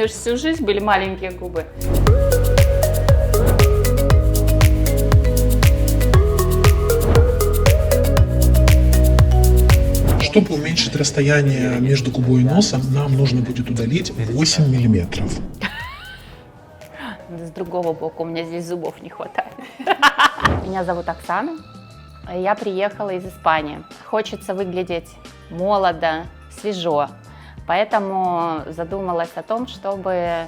меня же всю жизнь были маленькие губы. Чтобы уменьшить расстояние между губой и носом, нам нужно будет удалить 8 миллиметров. С другого бока у меня здесь зубов не хватает. Меня зовут Оксана. Я приехала из Испании. Хочется выглядеть молодо, свежо. Поэтому задумалась о том, чтобы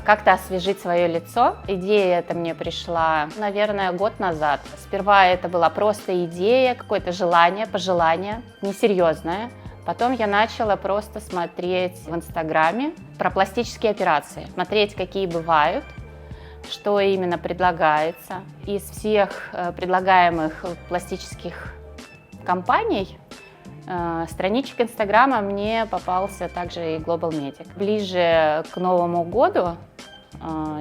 как-то освежить свое лицо. Идея эта мне пришла, наверное, год назад. Сперва это была просто идея, какое-то желание, пожелание, несерьезное. Потом я начала просто смотреть в Инстаграме про пластические операции, смотреть, какие бывают, что именно предлагается. Из всех предлагаемых пластических компаний страничек Инстаграма мне попался также и Global Medic. Ближе к Новому году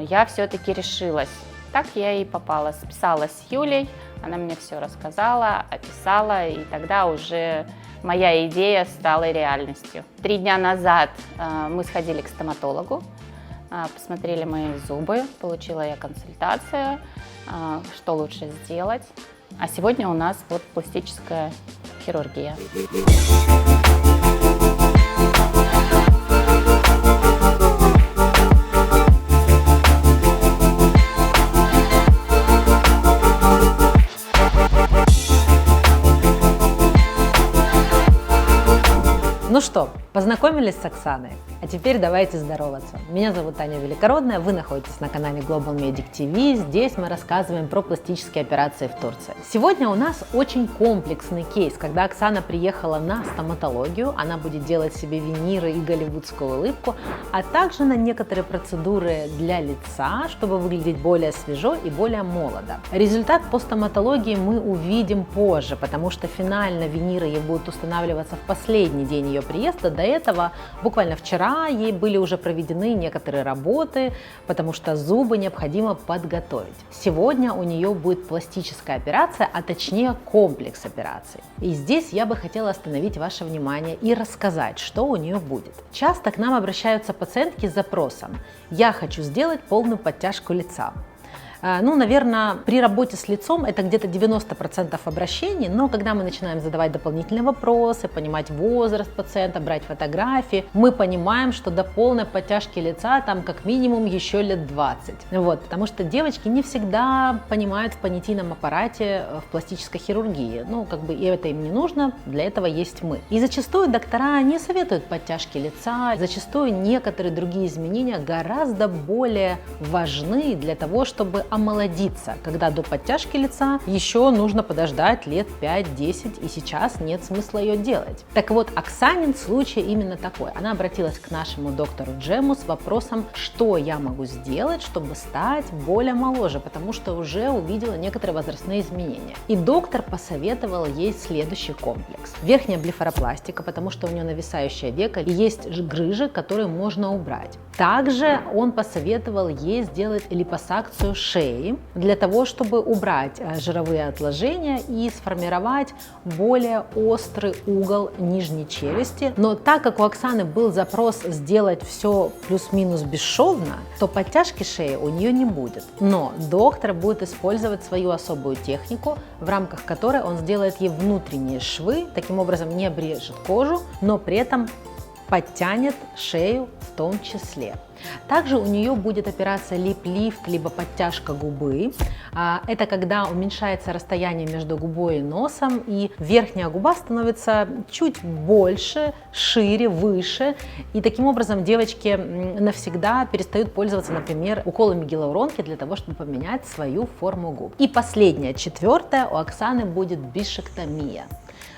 я все-таки решилась. Так я и попала. Списалась с Юлей, она мне все рассказала, описала, и тогда уже моя идея стала реальностью. 3 дня назад мы сходили к стоматологу, посмотрели мои зубы, получила я консультацию, что лучше сделать. А сегодня у нас вот пластическая хирургия. Ну что, познакомились с Оксаной? А теперь давайте здороваться. Меня зовут Таня Великородная, вы находитесь на канале Global Medic TV. Здесь мы рассказываем про пластические операции в Турции. Сегодня у нас очень комплексный кейс. Когда Оксана приехала на стоматологию, она будет делать себе виниры и голливудскую улыбку, а также на некоторые процедуры для лица, чтобы выглядеть более свежо и более молодо. Результат по стоматологии мы увидим позже, потому что финально виниры ей будут устанавливаться в последний день ее приезда. До этого, буквально вчера, ей были уже проведены некоторые работы, потому что зубы необходимо подготовить. Сегодня у нее будет пластическая операция, а точнее комплекс операций. И здесь я бы хотела остановить ваше внимание и рассказать, что у нее будет. Часто к нам обращаются пациентки с запросом: «Я хочу сделать полную подтяжку лица». Ну, наверное, при работе с лицом это где-то 90% обращений, но когда мы начинаем задавать дополнительные вопросы, понимать возраст пациента, брать фотографии, мы понимаем, что до полной подтяжки лица там как минимум еще лет 20. Вот, потому что девочки не всегда понимают в понятийном аппарате в пластической хирургии. Ну, как бы и это им не нужно, для этого есть мы. И зачастую доктора не советуют подтяжки лица, зачастую некоторые другие изменения гораздо более важны для того, чтобы омолодиться, когда до подтяжки лица еще нужно подождать лет 5-10, и сейчас нет смысла ее делать. Так вот, Оксанин случай именно такой. Она обратилась к нашему доктору Джему с вопросом, что я могу сделать, чтобы стать более моложе, потому что уже увидела некоторые возрастные изменения. И доктор посоветовал ей следующий комплекс. Верхняя блефаропластика, потому что у нее нависающее веко, и есть грыжи, которые можно убрать. Также он посоветовал ей сделать липосакцию шеи, для того, чтобы убрать жировые отложения и сформировать более острый угол нижней челюсти. Но так как у Оксаны был запрос сделать все плюс-минус бесшовно, то подтяжки шеи у нее не будет. Но доктор будет использовать свою особую технику, в рамках которой он сделает ей внутренние швы, таким образом не обрежет кожу, но при этом подтянет шею в том числе. Также у нее будет операция лип-лифт, либо подтяжка губы. Это когда уменьшается расстояние между губой и носом, и верхняя губа становится чуть больше, шире, выше. И таким образом девочки навсегда перестают пользоваться, например, уколами гиалуронки для того, чтобы поменять свою форму губ. И последнее, четвертое, у Оксаны будет бишектомия.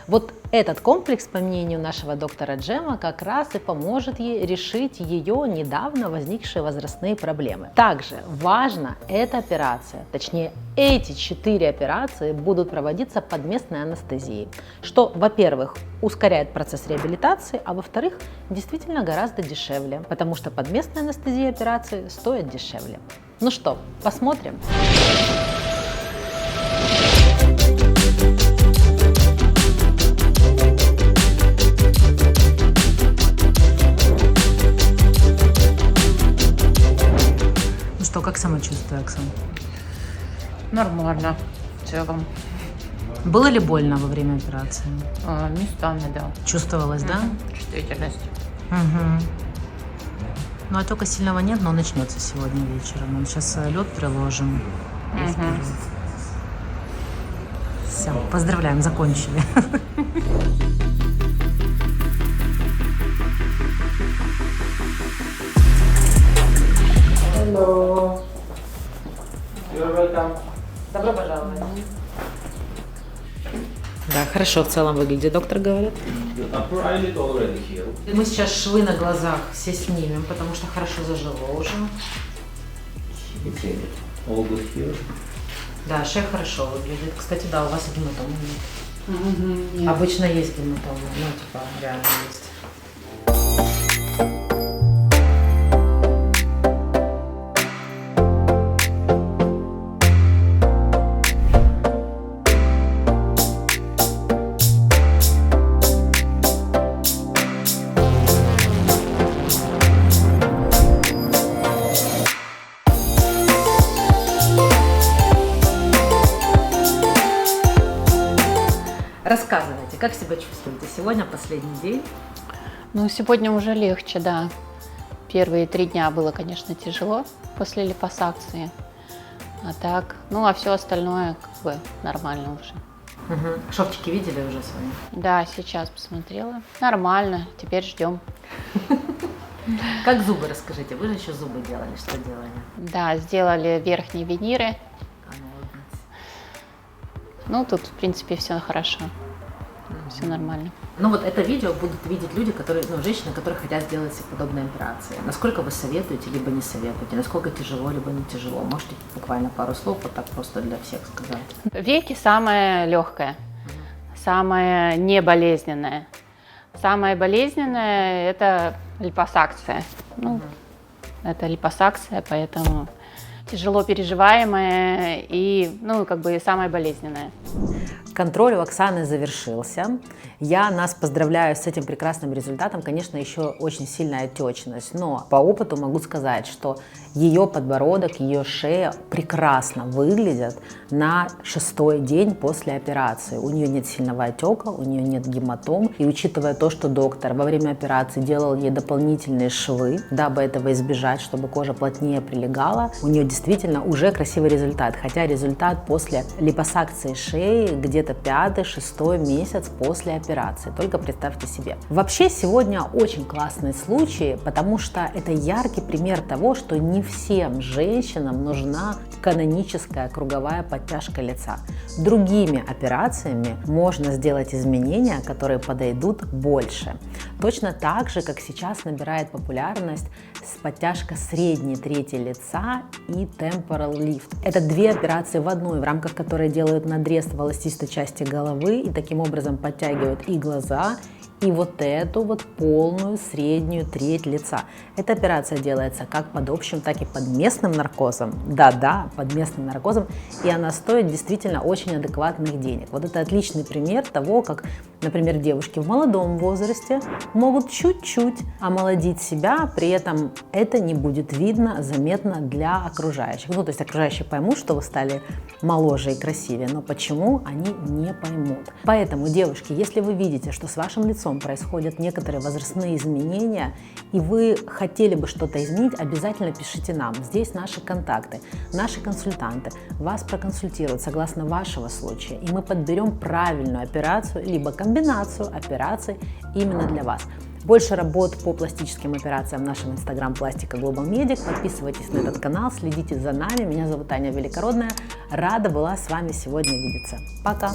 Вот этот комплекс, по мнению нашего доктора Джема, как раз и поможет ей решить ее недавно возникшие возрастные проблемы. Также важно, эта операция, точнее эти 4 операции будут проводиться под местной анестезией, что, во-первых, ускоряет процесс реабилитации, а во-вторых, действительно гораздо дешевле, потому что под местной анестезией операции стоят дешевле. Ну что, посмотрим? самочувствие, Оксан? Нормально в целом. Было ли больно во время операции? Местами, да. Чувствовалось, да? Чувствительность. Угу. Ну, отека сильного нет, но он начнется сегодня вечером. Он сейчас лед приложим. Все, поздравляем, закончили. Hello. You're welcome. Добро пожаловать. Да, хорошо в целом выглядит, доктор говорит. Your upper eyelid already healed. Мы сейчас швы на глазах все снимем, потому что хорошо зажило уже. Okay. All good here. Да, шея хорошо выглядит. Кстати, да, у вас и гематомы нет. Обычно есть гематомы, ну, типа, реально есть. Рассказывайте, как себя чувствуете? Сегодня последний день. Ну, сегодня уже легче, да. Первые 3 дня было, конечно, тяжело после липосакции. А так, ну, а все остальное как бы нормально уже. Угу. Шовчики видели уже свои? Да, сейчас посмотрела. Нормально, теперь ждем. Как зубы, расскажите? Вы же еще зубы делали, что делали? Да, сделали верхние виниры. А ну, улыбнитесь. Ну, тут, в принципе, все хорошо. Все нормально. Ну вот это видео будут видеть люди, которые, ну, женщины, которые хотят сделать себе подобные операции. Насколько вы советуете, либо не советуете? Насколько тяжело, либо не тяжело? Можете буквально пару слов вот так просто для всех сказать? Веки самое легкое, самое неболезненное. Самое болезненное – это липосакция. Ну, это липосакция, поэтому тяжело переживаемое и, ну, как бы самое болезненное. Контроль у Оксаны завершился. Я нас поздравляю с этим прекрасным результатом. Конечно, еще очень сильная отечность, но по опыту могу сказать, что ее подбородок, ее шея прекрасно выглядят на 6-й день после операции. У нее нет сильного отека, у нее нет гематом. И учитывая то, что доктор во время операции делал ей дополнительные швы, дабы этого избежать, чтобы кожа плотнее прилегала, у нее действительно уже красивый результат. Хотя результат после липосакции шеи где-то 5-6 месяц после операции. Только представьте себе. Вообще сегодня очень классный случай, потому что это яркий пример того, что не всем женщинам нужна каноническая круговая подтяжка лица. Другими операциями можно сделать изменения, которые подойдут больше. Точно так же, как сейчас набирает популярность подтяжка средней трети лица и temporal lift. Это 2 операции в одной, в рамках которой делают надрез волосистой части головы и таким образом подтягивают и глаза, и вот эту вот полную среднюю треть лица. Эта операция делается как под общим, так и под местным наркозом. Да-да, под местным наркозом. И она стоит действительно очень адекватных денег. Вот это отличный пример того, как, например, девушки в молодом возрасте могут чуть-чуть омолодить себя, при этом это не будет видно, заметно для окружающих. Ну, то есть окружающие поймут, что вы стали моложе и красивее, но почему, они не поймут. Поэтому, девушки, если вы видите, что с вашим лицом происходят некоторые возрастные изменения, и вы хотели бы что-то изменить, обязательно пишите нам. Здесь наши контакты, наши консультанты вас проконсультируют согласно вашего случая, и мы подберем правильную операцию, либо комбинацию операций именно для вас. Больше работ по пластическим операциям в нашем инстаграм Пластика Global Medic. Подписывайтесь на этот канал, следите за нами. Меня зовут Таня Великородная. Рада была с вами сегодня видеться. Пока!